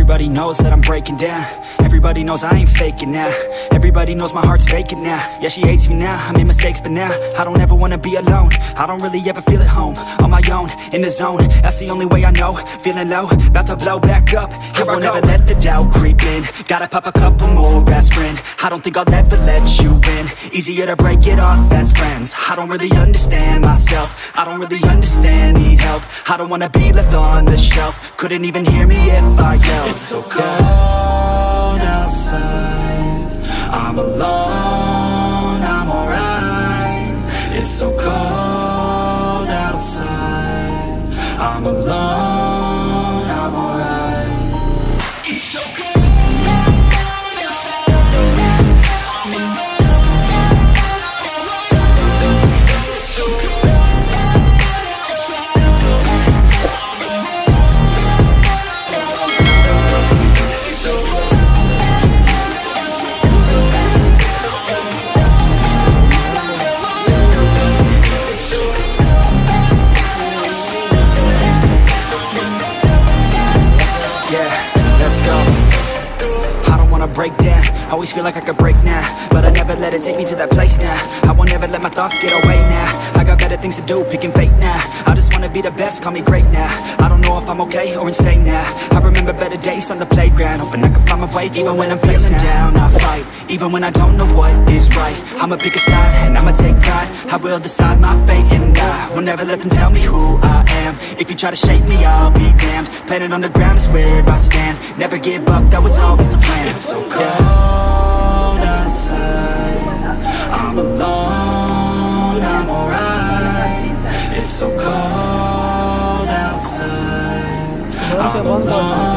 Everybody knows that I'm breaking down. Everybody knows I ain't faking now. Everybody knows my heart's vacant now. Yeah, she hates me now, I made mistakes but now I don't ever wanna be alone. I don't really ever feel at home. On my own, in the zone, that's the only way I know. Feeling low, about to blow back up. Here I won't ever let the doubt creep in. Gotta pop a couple more aspirin. I don't think I'll ever let you in. Easier to break it off as friends. I don't really understand myself. I don't really understand, need help. I don't wanna be left on the shelf. Couldn't even hear me if I yelled. It's so cold outside, I'm alone, I'm alright. It's so cold outside, I'm alone, I'm alright. It's so cold. Break down, always feel like I could break now, but I never let it take me to that place now. I won't ever let my thoughts get away now. I got better things to do, picking fate now. I just wanna be the best, call me great now. I don't know if I'm okay or insane now. I remember better days on the playground, hoping I can find my way. Even when I'm feeling down, I fight. Even when I don't know what is right, I'ma pick a side and I'ma take pride. I will decide my fate and I will never let them tell me who I am. If you try to shake me, I'll be damned. Planet on the ground is where I stand. Never give up, that was always the plan. It's so cold outside, I'm alone, I'm alright. It's so cold outside, I'm alone.